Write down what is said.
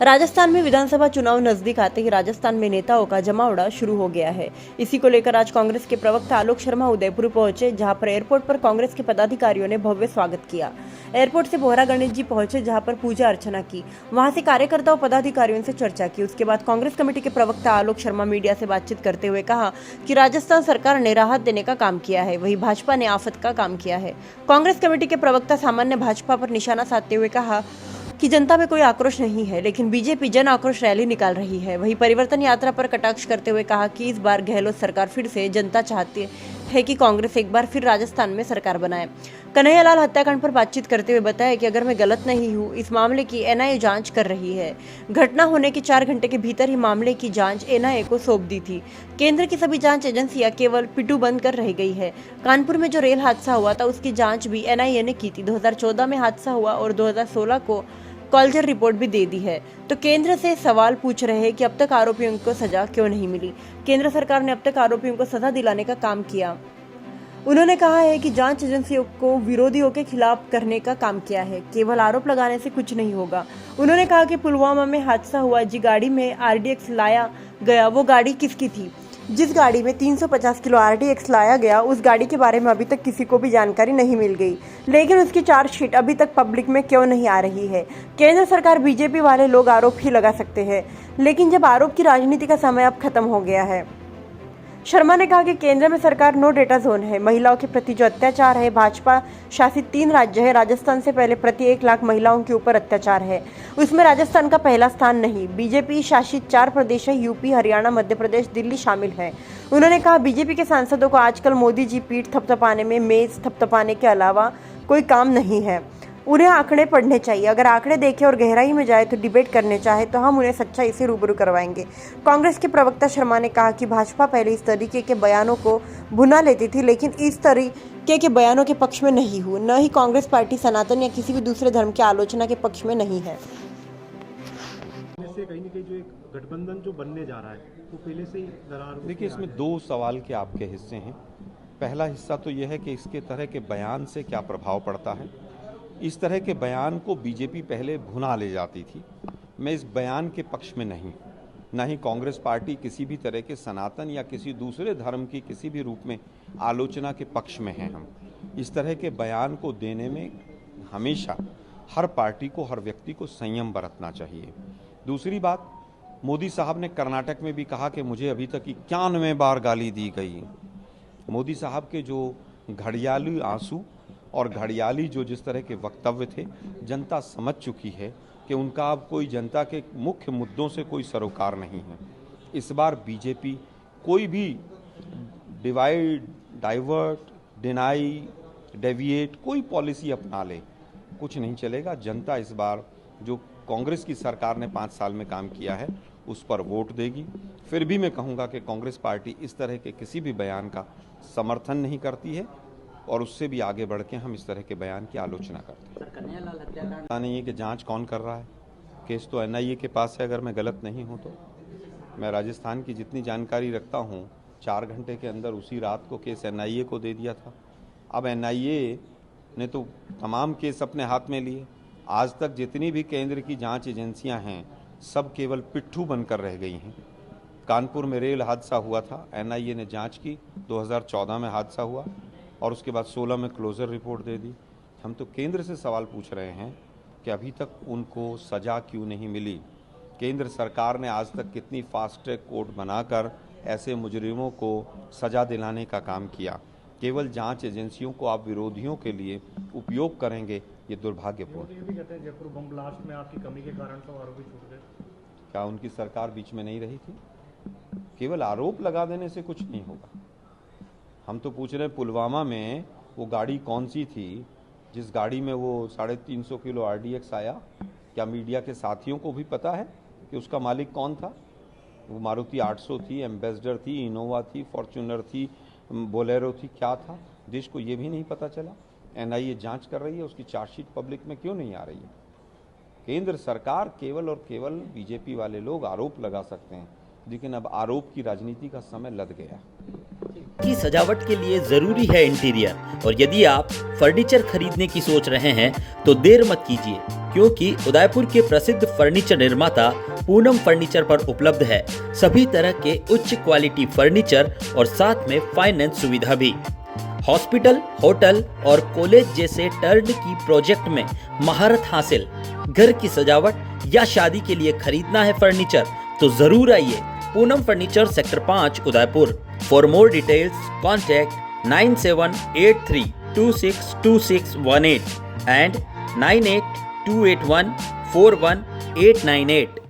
राजस्थान में विधानसभा चुनाव नजदीक आते ही राजस्थान में नेताओं का जमावड़ा शुरू हो गया है। इसी को लेकर आज कांग्रेस के प्रवक्ता आलोक शर्मा उदयपुर पहुंचे, जहां पर एयरपोर्ट पर कांग्रेस के पदाधिकारियों ने भव्य स्वागत किया। एयरपोर्ट से बोहरा गणेश जी पहुंचे, जहां पर पूजा अर्चना की। वहां से कार्यकर्ताओं पदाधिकारियों से चर्चा की। उसके बाद कांग्रेस कमेटी के प्रवक्ता आलोक शर्मा मीडिया से बातचीत करते हुए कहा कि राजस्थान सरकार ने राहत देने का काम किया है, वही भाजपा ने आफत का काम किया है। कांग्रेस कमेटी के प्रवक्ता सामान्य भाजपा पर निशाना साधते हुए कहा कि जनता में कोई आक्रोश नहीं है, लेकिन बीजेपी जन आक्रोश रैली निकाल रही है। वही परिवर्तन यात्रा पर कटाक्ष करते हुए कहा कि इस बार गहलोत सरकार फिर से, जनता चाहती है कि कांग्रेस एक बार फिर राजस्थान में सरकार बनाए। कन्हैयालाल हत्याकांड पर बातचीत करते हुए बताया कि अगर मैं गलत नहीं हूं, इस मामले की एनआईए जांच कर रही है। घटना होने के 4 घंटे के भीतर ही मामले की जांच एनआईए को सौंप दी थी। केंद्र की सभी जांच एजेंसियां केवल पिटू बंद कर रह गई है। कानपुर में जो रेल हादसा हुआ था, उसकी जांच भी एनआईए ने की थी। 2014 में हादसा हुआ और 2016 को कॉलजर रिपोर्ट भी दे दी है। तो केंद्र से सवाल पूछ रहे हैं कि अब तक आरोपियों को सजा क्यों नहीं मिली। केंद्र सरकार ने अब तक आरोपियों को सजा दिलाने का काम किया। उन्होंने कहा है कि जांच एजेंसियों को विरोधियों के खिलाफ करने का काम किया है, केवल आरोप लगाने से कुछ नहीं होगा। उन्होंने कहा कि पुलवामा में हादसा हुआ, जिस गाड़ी में आरडीएक्स लाया गया, वो गाड़ी किसकी थी? जिस गाड़ी में 350 किलो आरडीएक्स लाया गया, उस गाड़ी के बारे में अभी तक किसी को भी जानकारी नहीं मिल गई, लेकिन उसकी चार्जशीट अभी तक पब्लिक में क्यों नहीं आ रही है? केंद्र सरकार, बीजेपी वाले लोग आरोप ही लगा सकते हैं, लेकिन जब आरोप की राजनीति का समय अब खत्म हो गया है। शर्मा ने कहा कि केंद्र में सरकार नो डेटा जोन है। महिलाओं के प्रति जो अत्याचार है, भाजपा शासित 3 राज्य है, राजस्थान से पहले प्रति 1 लाख महिलाओं के ऊपर अत्याचार है, उसमें राजस्थान का पहला स्थान नहीं। बीजेपी शासित 4 प्रदेश है, यूपी, हरियाणा, मध्य प्रदेश, दिल्ली शामिल है। उन्होंने कहा बीजेपी के सांसदों को आजकल मोदी जी पीठ थपथपाने में, मेज थपथपाने के अलावा कोई काम नहीं है। उन्हें आंकड़े पढ़ने चाहिए। अगर आंकड़े देखें और गहराई में जाए तो डिबेट करने चाहे तो हम उन्हें सच्चाई से रूबरू करवाएंगे। कांग्रेस के प्रवक्ता शर्मा ने कहा कि भाजपा पहले इस तरीके के बयानों को भुना लेती थी, लेकिन इस तरीके के बयानों के पक्ष में नहीं हूँ। न ही कांग्रेस पार्टी सनातन या किसी भी दूसरे धर्म की आलोचना के पक्ष में नहीं है। कहीं न कहीं जो एक गठबंधन जो बनने जा रहा है, वो पहले से ही दरार। देखिए, इसमें 2 सवाल के आपके हिस्से हैं। पहला हिस्सा तो यह है कि इसके तरह के बयान से क्या प्रभाव पड़ता है। इस तरह के बयान को बीजेपी पहले भुना ले जाती थी। मैं इस बयान के पक्ष में नहीं, ना ही कांग्रेस पार्टी किसी भी तरह के सनातन या किसी दूसरे धर्म की किसी भी रूप में आलोचना के पक्ष में हैं। हम इस तरह के बयान को देने में हमेशा हर पार्टी को, हर व्यक्ति को संयम बरतना चाहिए। दूसरी बात, मोदी साहब ने कर्नाटक में भी कहा कि मुझे अभी तक 91 बार गाली दी गई। मोदी साहब के जो घड़ियाली आंसू और घड़ियाली जो जिस तरह के वक्तव्य थे, जनता समझ चुकी है कि उनका अब कोई जनता के मुख्य मुद्दों से कोई सरोकार नहीं है। इस बार बीजेपी कोई भी डिवाइड, डाइवर्ट, डिनाई, डेविएट कोई पॉलिसी अपना ले, कुछ नहीं चलेगा। जनता इस बार जो कांग्रेस की सरकार ने 5 साल में काम किया है, उस पर वोट देगी। फिर भी मैं कहूँगा कि कांग्रेस पार्टी इस तरह के किसी भी बयान का समर्थन नहीं करती है और उससे भी आगे बढ़ के हम इस तरह के बयान की आलोचना करते हैं। कन्हैयालाल हत्याकांड पता नहीं है कि जांच कौन कर रहा है। केस तो एनआईए के पास है, अगर मैं गलत नहीं हूं तो। मैं राजस्थान की जितनी जानकारी रखता हूं, 4 घंटे के अंदर उसी रात को केस एनआईए को दे दिया था। अब एनआईए ने तो तमाम केस अपने हाथ में लिए। आज तक जितनी भी केंद्र की जाँच एजेंसियाँ हैं, सब केवल पिट्ठू बनकर रह गई हैं। कानपुर में रेल हादसा हुआ था, एनआईए ने जाँच की, 2014 में हादसा हुआ और उसके बाद 16 में क्लोजर रिपोर्ट दे दी। हम तो केंद्र से सवाल पूछ रहे हैं कि अभी तक उनको सजा क्यों नहीं मिली। केंद्र सरकार ने आज तक कितनी फास्ट ट्रैक कोर्ट बनाकर ऐसे मुजरिमों को सजा दिलाने का काम किया। केवल जांच एजेंसियों को आप विरोधियों के लिए उपयोग करेंगे, ये दुर्भाग्यपूर्ण। ये भी कहते हैं जयपुर बम ब्लास्ट में आपकी कमी के कारण सब आरोपी छूट गए। क्या उनकी सरकार बीच में नहीं रही थी? केवल आरोप लगा देने से कुछ नहीं होगा। हम तो पूछ रहे हैं, पुलवामा में वो गाड़ी कौन सी थी जिस गाड़ी में वो 350 किलो आरडीएक्स आया? क्या मीडिया के साथियों को भी पता है कि उसका मालिक कौन था? वो मारुति 800 थी, एम्बेसडर थी, इनोवा थी, फॉर्च्यूनर थी, बोलेरो थी, क्या था? देश को ये भी नहीं पता चला। एनआईए जांच कर रही है, उसकी चार्जशीट पब्लिक में क्यों नहीं आ रही है? केंद्र सरकार केवल और केवल बीजेपी वाले लोग आरोप लगा सकते हैं, लेकिन अब आरोप की राजनीति का समय लद गया। की सजावट के लिए जरूरी है इंटीरियर, और यदि आप फर्नीचर खरीदने की सोच रहे हैं तो देर मत कीजिए, क्योंकि उदयपुर के प्रसिद्ध फर्नीचर निर्माता पूनम फर्नीचर पर उपलब्ध है सभी तरह के उच्च क्वालिटी फर्नीचर और साथ में फाइनेंस सुविधा भी। हॉस्पिटल, होटल और कॉलेज जैसे टर्नकी प्रोजेक्ट में महारत हासिल। घर की सजावट या शादी के लिए खरीदना है फर्नीचर तो जरूर आइए Poonam furniture, sector 5, Udaipur. For more details contact 9783262618 and 9828141898।